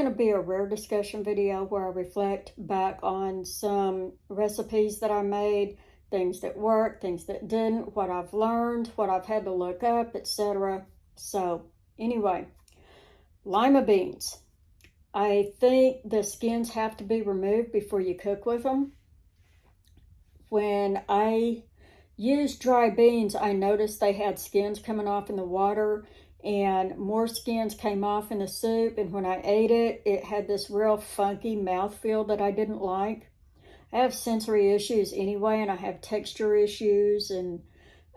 going to be a rare discussion video where I reflect back on some recipes that I made, things that worked, things that didn't, what I've learned, what I've had to look up, etc. So anyway, lima beans. I think the skins have to be removed before you cook with them. When I used dry beans, I noticed they had skins coming off in the water, and more skins came off in the soup, and when I ate it, it had this real funky mouthfeel that I didn't like. I have sensory issues anyway, and I have texture issues, and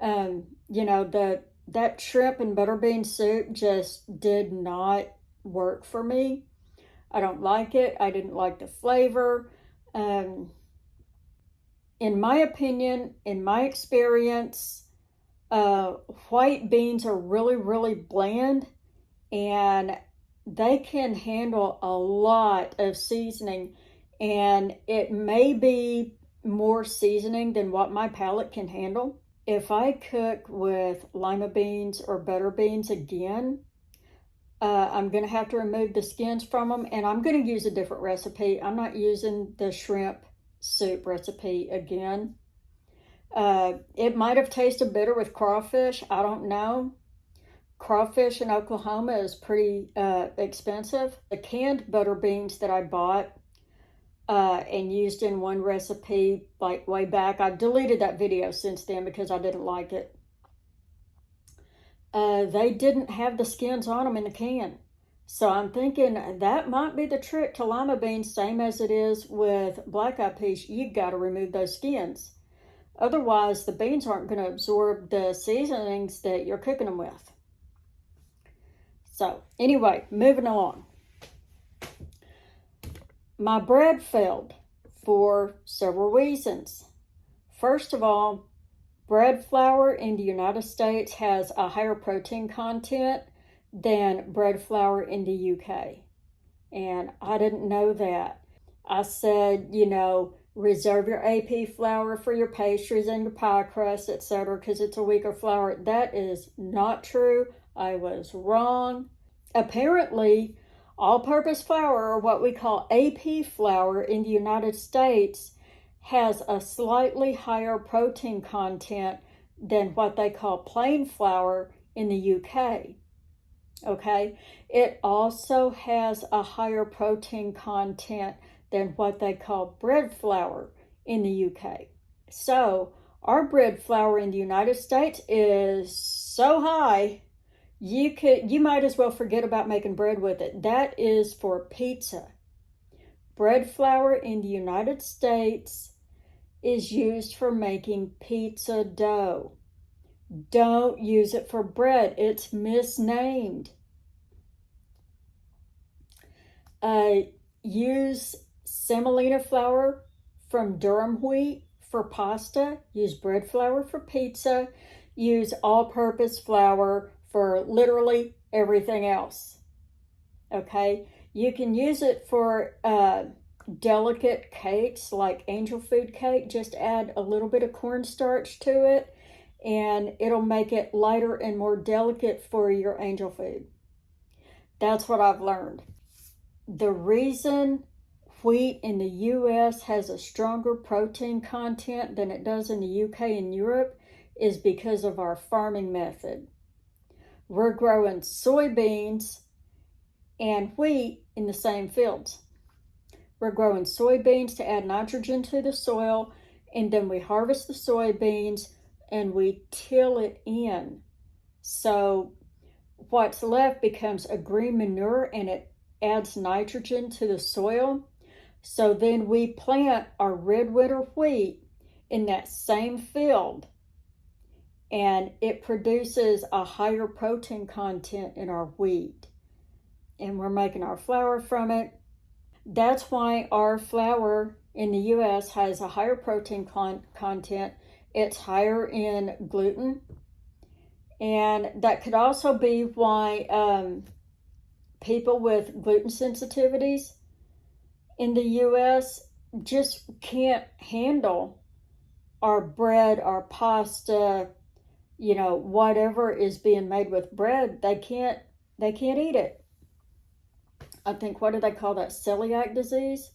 that shrimp and butter bean soup just did not work for me. I don't like it. I didn't like the flavor. In my opinion, in my experience, white beans are really, really bland, and they can handle a lot of seasoning, and it may be more seasoning than what my palate can handle. If I cook with lima beans or butter beans again, I'm going to have to remove the skins from them, and I'm going to use a different recipe. I'm not using the shrimp soup recipe again. It might have tasted bitter with crawfish. I don't know. Crawfish in Oklahoma is pretty expensive. The canned butter beans that I bought and used in one recipe like way back, I've deleted that video since then because I didn't like it. They didn't have the skins on them in the can. So I'm thinking that might be the trick to lima beans, same as it is with black eyed peas. You've got to remove those skins. Otherwise, the beans aren't going to absorb the seasonings that you're cooking them with. So anyway, moving along. My bread failed for several reasons. First of all, bread flour in the United States has a higher protein content than bread flour in the UK. And I didn't know that. I said, reserve your AP flour for your pastries and your pie crust, etc., because it's a weaker flour. That is not true. I was wrong. Apparently, all-purpose flour, or what we call AP flour in the United States, has a slightly higher protein content than what they call plain flour in the UK. Okay, it also has a higher protein content than what they call bread flour in the UK. So our bread flour in the United States is so high, you might as well forget about making bread with it. That is for pizza. Bread flour in the United States is used for making pizza dough. Don't use it for bread. It's misnamed. Use semolina flour from durum wheat for pasta. Use bread flour for pizza. Use all-purpose flour for literally everything else. Okay? You can use it for delicate cakes like angel food cake. Just add a little bit of cornstarch to it, and it'll make it lighter and more delicate for your angel food. That's what I've learned. The reason wheat in the US has a stronger protein content than it does in the UK and Europe is because of our farming method. We're growing soybeans and wheat in the same fields. We're growing soybeans to add nitrogen to the soil, and then we harvest the soybeans and we till it in. So what's left becomes a green manure, and it adds nitrogen to the soil. So then we plant our red winter wheat in that same field, and it produces a higher protein content in our wheat. And we're making our flour from it. That's why our flour in the US has a higher protein content. It's higher in gluten. And that could also be why people with gluten sensitivities in the US just can't handle our bread, our pasta, whatever is being made with bread. They can't eat it. I think, what do they call that, celiac disease?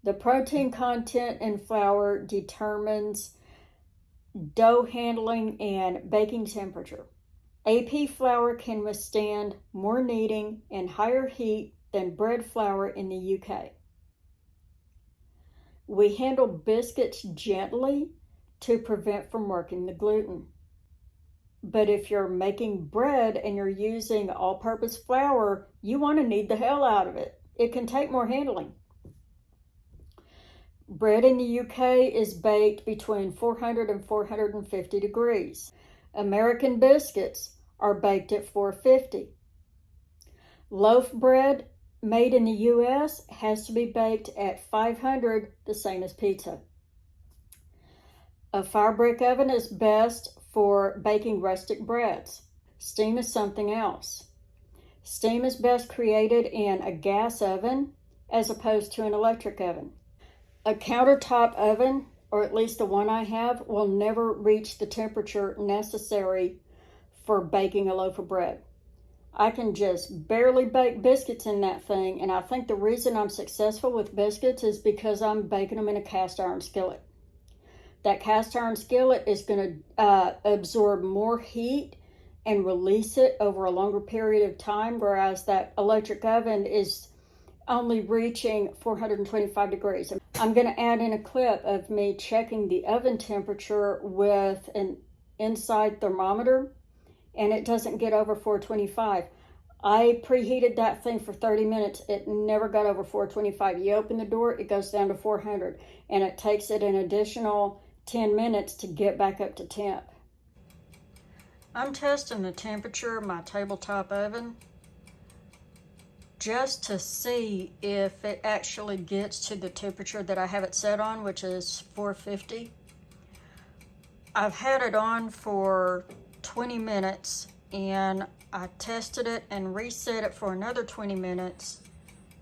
The protein content in flour determines dough handling and baking temperature. AP flour can withstand more kneading and higher heat than bread flour in the UK. We handle biscuits gently to prevent from working the gluten. But if you're making bread and you're using all-purpose flour, you want to knead the hell out of it. It can take more handling. Bread in the UK is baked between 400 and 450 degrees. American biscuits are baked at 450. Loaf bread made in the US has to be baked at 500, the same as pizza. A fire brick oven is best for baking rustic breads. Steam is something else. Steam is best created in a gas oven as opposed to an electric oven. A countertop oven, or at least the one I have, will never reach the temperature necessary for baking a loaf of bread. I can just barely bake biscuits in that thing, and I think the reason I'm successful with biscuits is because I'm baking them in a cast iron skillet. That cast iron skillet is going to absorb more heat and release it over a longer period of time, whereas that electric oven is only reaching 425 degrees. I'm going to add in a clip of me checking the oven temperature with an inside thermometer, and it doesn't get over 425. I preheated that thing for 30 minutes. It never got over 425. You open the door, it goes down to 400, and it takes it an additional 10 minutes to get back up to temp. I'm testing the temperature of my tabletop oven just to see if it actually gets to the temperature that I have it set on, which is 450. I've had it on for 20 minutes and I tested it and reset it for another 20 minutes,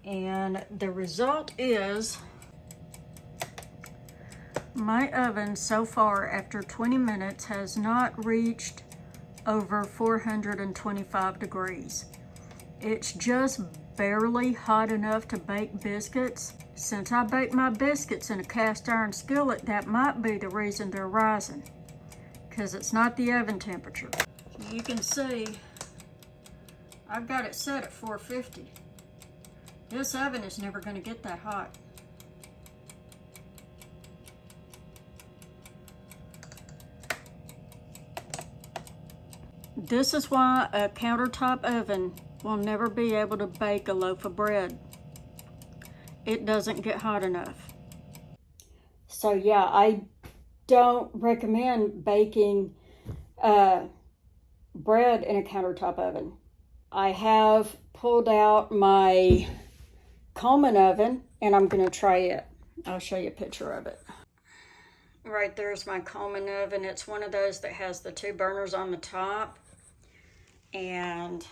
and the result is my oven so far after 20 minutes has not reached over 425 degrees. It's just barely hot enough to bake biscuits. Since I bake my biscuits in a cast iron skillet, that might be the reason they're rising, because it's not the oven temperature. As you can see, I've got it set at 450. This oven is never going to get that hot. This is why a countertop oven will never be able to bake a loaf of bread. It doesn't get hot enough. So yeah, I don't recommend baking bread in a countertop oven. I have pulled out my Coleman oven and I'm going to try it. I'll show you a picture of it. Right there's my Coleman oven. It's one of those that has the two burners on the top. And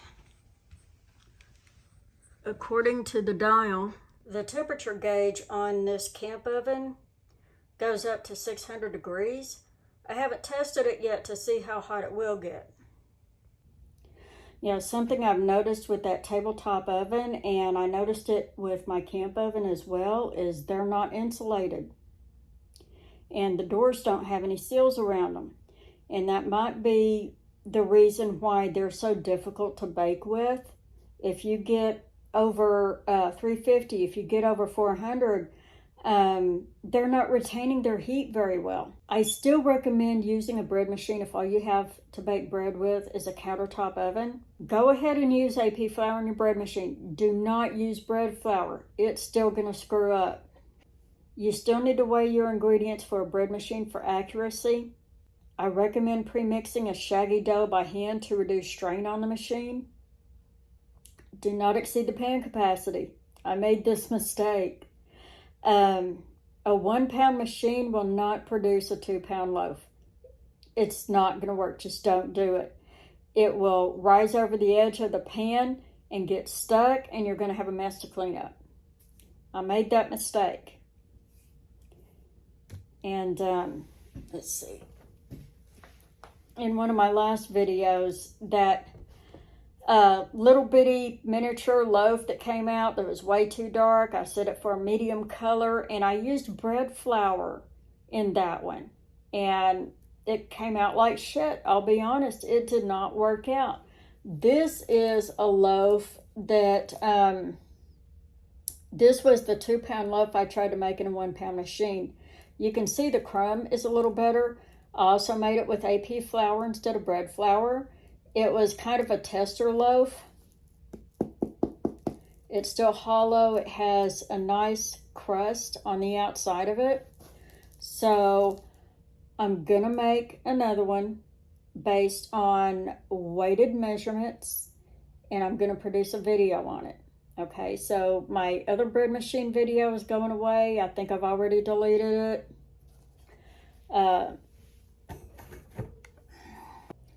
according to the dial, the temperature gauge on this camp oven goes up to 600 degrees. I haven't tested it yet to see how hot it will get. Yeah, something I've noticed with that tabletop oven, and I noticed it with my camp oven as well, is they're not insulated. And the doors don't have any seals around them. And that might be the reason why they're so difficult to bake with. If you get over 350, if you get over 400, they're not retaining their heat very well. I still recommend using a bread machine if all you have to bake bread with is a countertop oven. Go ahead and use AP flour in your bread machine. Do not use bread flour. It's still going to screw up. You still need to weigh your ingredients for a bread machine for accuracy. I recommend pre-mixing a shaggy dough by hand to reduce strain on the machine. Do not exceed the pan capacity. I made this mistake. A 1 pound machine will not produce a 2 pound loaf. It's not going to work. Just don't do it. It will rise over the edge of the pan and get stuck, and you're going to have a mess to clean up. I made that mistake. And let's see. In one of my last videos, that a little bitty miniature loaf that came out that was way too dark. I set it for a medium color, and I used bread flour in that one. And it came out like shit. I'll be honest, it did not work out. This is a loaf that, this was the 2-pound loaf I tried to make in a 1-pound machine. You can see the crumb is a little better. I also made it with AP flour instead of bread flour. It was kind of a tester loaf. It's still hollow. It has a nice crust on the outside of it. So I'm gonna make another one based on weighted measurements, and I'm gonna produce a video on it. Okay, so my other bread machine video is going away. I think I've already deleted it.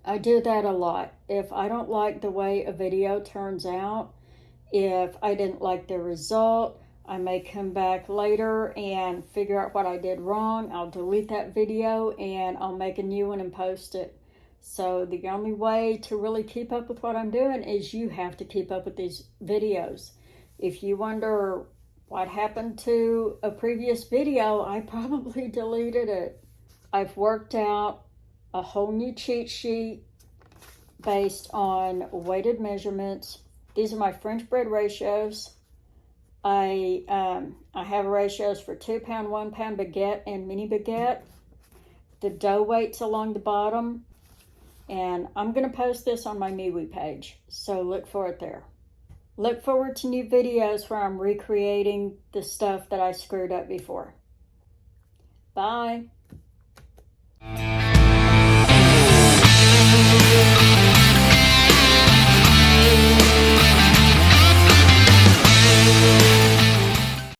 I do that a lot. If I don't like the way a video turns out, if I didn't like the result, I may come back later and figure out what I did wrong. I'll delete that video and I'll make a new one and post it. So the only way to really keep up with what I'm doing is you have to keep up with these videos. If you wonder what happened to a previous video, I probably deleted it. I've worked out a whole new cheat sheet based on weighted measurements. These are my French bread ratios. I have ratios for 2-pound, 1-pound baguette and mini baguette. The dough weights along the bottom. And I'm going to post this on my MeWe page, so look for it there. Look forward to new videos where I'm recreating the stuff that I screwed up before. Bye.